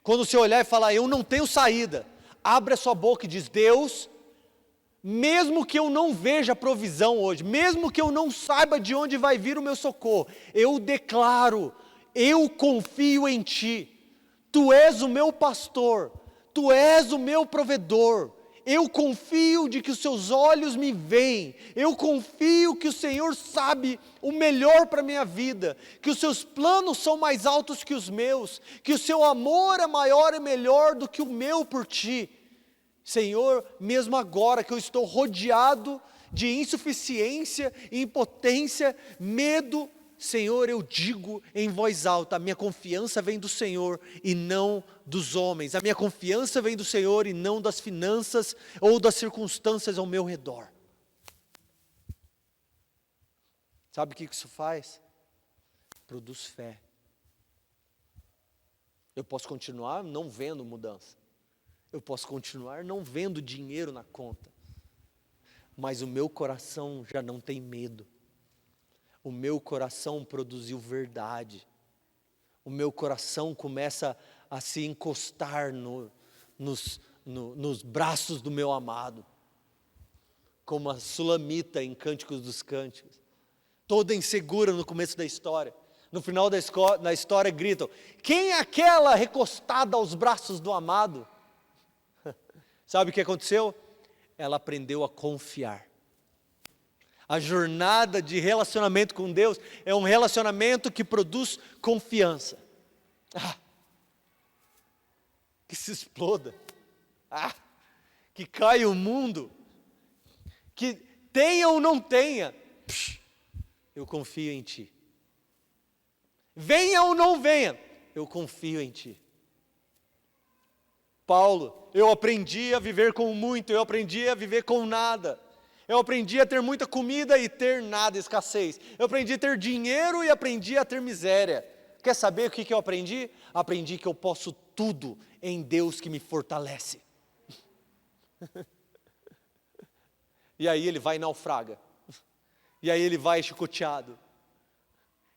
Quando você olhar e falar, eu não tenho saída, abre a sua boca e diz, Deus, mesmo que eu não veja provisão hoje, mesmo que eu não saiba de onde vai vir o meu socorro, eu declaro, eu confio em Ti, Tu és o meu pastor, Tu és o meu provedor, eu confio de que os Seus olhos me veem, eu confio que o Senhor sabe o melhor para a minha vida, que os Seus planos são mais altos que os meus, que o Seu amor é maior e melhor do que o meu por Ti. Senhor, mesmo agora que eu estou rodeado de insuficiência, impotência, medo, Senhor, eu digo em voz alta, a minha confiança vem do Senhor e não dos homens, a minha confiança vem do Senhor e não das finanças ou das circunstâncias ao meu redor. Sabe o que isso faz? Produz fé. Eu posso continuar não vendo mudança. Eu posso continuar não vendo dinheiro na conta, mas o meu coração já não tem medo. O meu coração produziu verdade. O meu coração começa a se encostar nos braços do meu amado, como a Sulamita em Cânticos dos Cânticos, toda insegura no começo da história. No final da história gritam, quem é aquela recostada aos braços do amado? Sabe o que aconteceu? Ela aprendeu a confiar. A jornada de relacionamento com Deus é um relacionamento que produz confiança. Que se exploda. Que caia o mundo. Que tenha ou não tenha. Eu confio em Ti. Venha ou não venha, eu confio em Ti. Paulo, eu aprendi a viver com muito, eu aprendi a viver com nada. Eu aprendi a ter muita comida e ter nada, escassez. Eu aprendi a ter dinheiro e aprendi a ter miséria. Quer saber o que eu aprendi? Aprendi que eu posso tudo em Deus que me fortalece. E aí ele vai e naufraga. E aí ele vai chicoteado.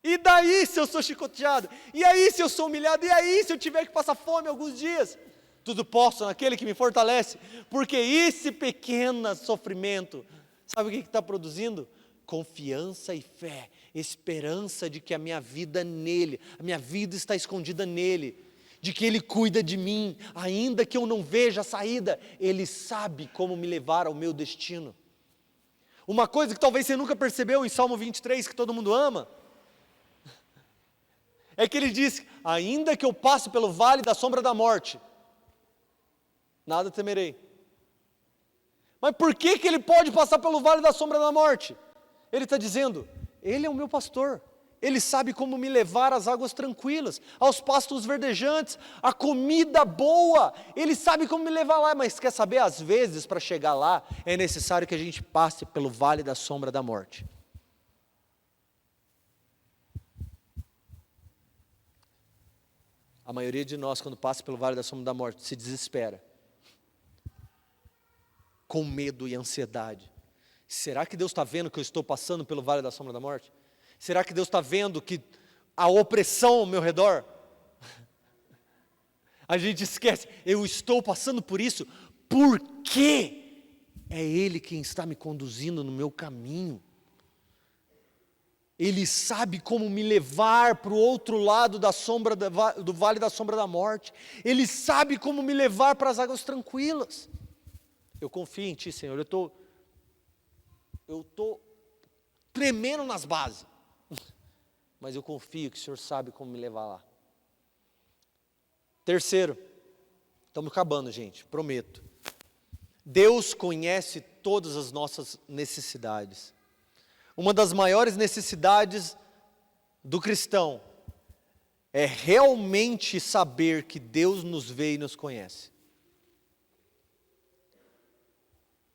E daí se eu sou chicoteado? E aí se eu sou humilhado? E aí se eu tiver que passar fome alguns dias? Tudo posso naquele que me fortalece. Porque esse pequeno sofrimento, sabe o que está produzindo? Confiança e fé, esperança de que a minha vida é nele, a minha vida está escondida nele, de que ele cuida de mim, ainda que eu não veja a saída, ele sabe como me levar ao meu destino. Uma coisa que talvez você nunca percebeu em Salmo 23, que todo mundo ama, é que ele diz, ainda que eu passe pelo vale da sombra da morte, nada temerei. Mas por que ele pode passar pelo vale da sombra da morte? Ele está dizendo, ele é o meu pastor, ele sabe como me levar às águas tranquilas, aos pastos verdejantes, à comida boa, ele sabe como me levar lá, mas quer saber, às vezes para chegar lá, é necessário que a gente passe pelo vale da sombra da morte. A maioria de nós, quando passa pelo vale da sombra da morte, se desespera, com medo e ansiedade. Será que Deus está vendo que eu estou passando pelo vale da sombra da morte? Será que Deus está vendo que a opressão ao meu redor? A gente esquece, eu estou passando por isso, porque é Ele quem está me conduzindo no meu caminho. Ele sabe como me levar para o outro lado da sombra do vale da sombra da morte. Ele sabe como me levar para as águas tranquilas. Eu confio em Ti, Senhor. Eu estou tremendo nas bases. Mas eu confio que o Senhor sabe como me levar lá. Terceiro, estamos acabando, gente, prometo. Deus conhece todas as nossas necessidades. Uma das maiores necessidades do cristão é realmente saber que Deus nos vê e nos conhece.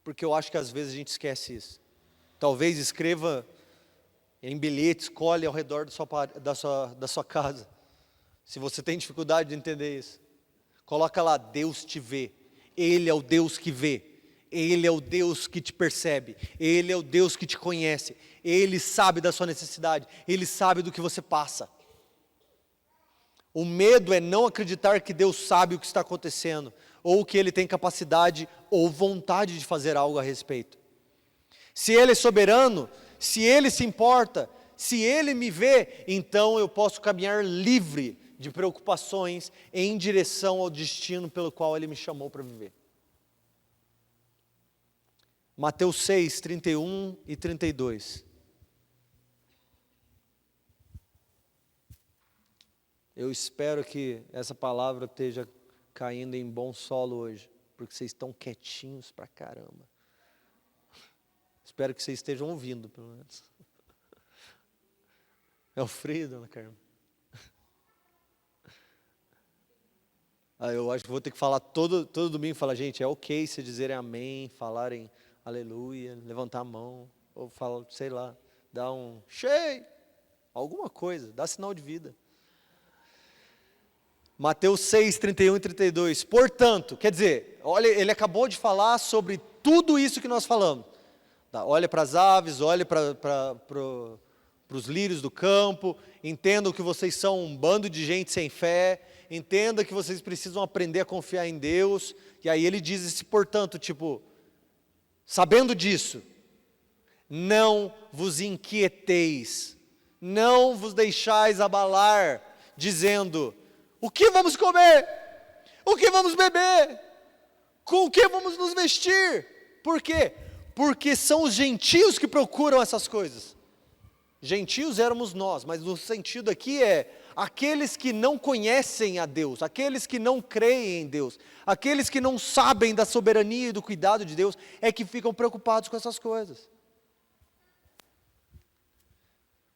Porque eu acho que às vezes a gente esquece isso. Talvez escreva em bilhetes, colhe ao redor da sua casa. Se você tem dificuldade de entender isso, coloca lá, Deus te vê. Ele é o Deus que vê. Ele é o Deus que te percebe, Ele é o Deus que te conhece, Ele sabe da sua necessidade, Ele sabe do que você passa. O medo é não acreditar que Deus sabe o que está acontecendo, ou que Ele tem capacidade ou vontade de fazer algo a respeito. Se Ele é soberano, se Ele se importa, se Ele me vê, então eu posso caminhar livre de preocupações em direção ao destino pelo qual Ele me chamou para viver. Mateus 6, 31 e 32. Eu espero que essa palavra esteja caindo em bom solo hoje, porque vocês estão quietinhos pra caramba. Espero que vocês estejam ouvindo, pelo menos. É o frio, dona Carmen? Eu acho que vou ter que falar todo domingo, falar, gente, é ok se dizerem amém, falarem aleluia, levantar a mão, ou falar, sei lá, dar um cheio, alguma coisa, dá sinal de vida. Mateus 6, 31 e 32, portanto, quer dizer, olha, ele acabou de falar sobre tudo isso que nós falamos. Olha para as aves, olha para os lírios do campo, entendam que vocês são um bando de gente sem fé, entenda que vocês precisam aprender a confiar em Deus, e aí ele diz esse portanto, tipo, sabendo disso, não vos inquieteis, não vos deixais abalar, dizendo, o que vamos comer? O que vamos beber? Com o que vamos nos vestir? Por quê? Porque são os gentios que procuram essas coisas. Gentios éramos nós, mas no sentido aqui é aqueles que não conhecem a Deus, aqueles que não creem em Deus, aqueles que não sabem da soberania e do cuidado de Deus, é que ficam preocupados com essas coisas.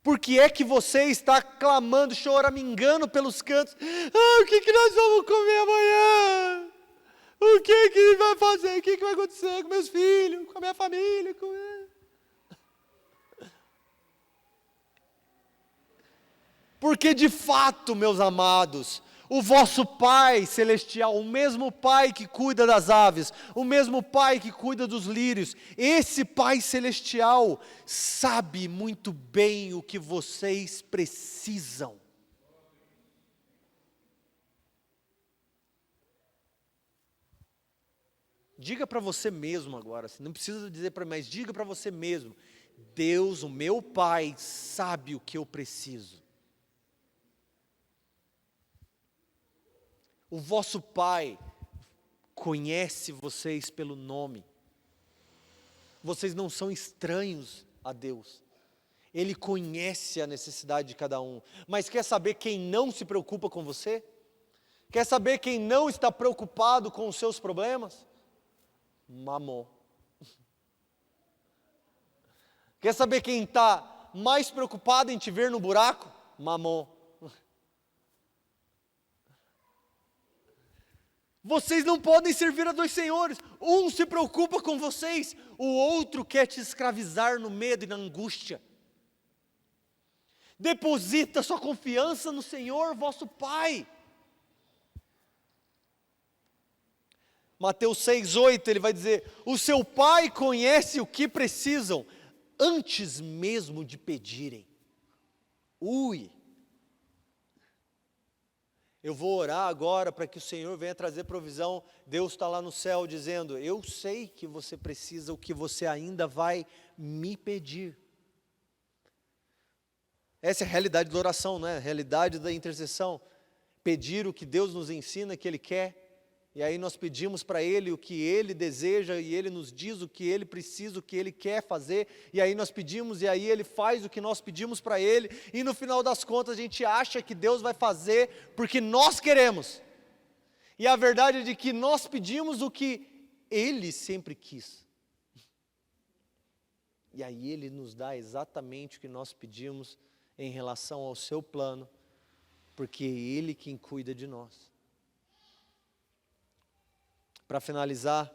Por que é que você está clamando, choramingando pelos cantos? O que nós vamos comer amanhã? O que vai fazer? O que vai acontecer com meus filhos, com a minha família? Porque de fato, meus amados, O vosso Pai celestial, o mesmo Pai que cuida das aves, o mesmo Pai que cuida dos lírios, esse Pai celestial sabe muito bem o que vocês precisam. Diga para você mesmo agora, não precisa dizer para mim, mas diga para você mesmo: Deus, o meu Pai, sabe o que eu preciso. O vosso Pai conhece vocês pelo nome. Vocês não são estranhos a Deus. Ele conhece a necessidade de cada um. Mas quer saber quem não se preocupa com você? Quer saber quem não está preocupado com os seus problemas? Mamon. Quer saber quem está mais preocupado em te ver no buraco? Mamon. Vocês não podem servir a dois senhores. Um se preocupa com vocês, o outro quer te escravizar no medo e na angústia. Deposita sua confiança no Senhor, vosso Pai. Mateus 6,8, ele vai dizer: o seu Pai conhece o que precisam, antes mesmo de pedirem. Eu vou orar agora para que o Senhor venha trazer provisão. Deus está lá no céu dizendo: eu sei que você precisa, o que você ainda vai me pedir. Essa é a realidade da oração, né? A realidade da intercessão. Pedir o que Deus nos ensina que Ele quer. E aí nós pedimos para Ele o que Ele deseja, e Ele nos diz o que Ele precisa, o que Ele quer fazer, e aí nós pedimos, e aí Ele faz o que nós pedimos para Ele, e no final das contas a gente acha que Deus vai fazer porque nós queremos, e a verdade é de que nós pedimos o que Ele sempre quis, e aí Ele nos dá exatamente o que nós pedimos em relação ao seu plano, porque é Ele quem cuida de nós. Para finalizar,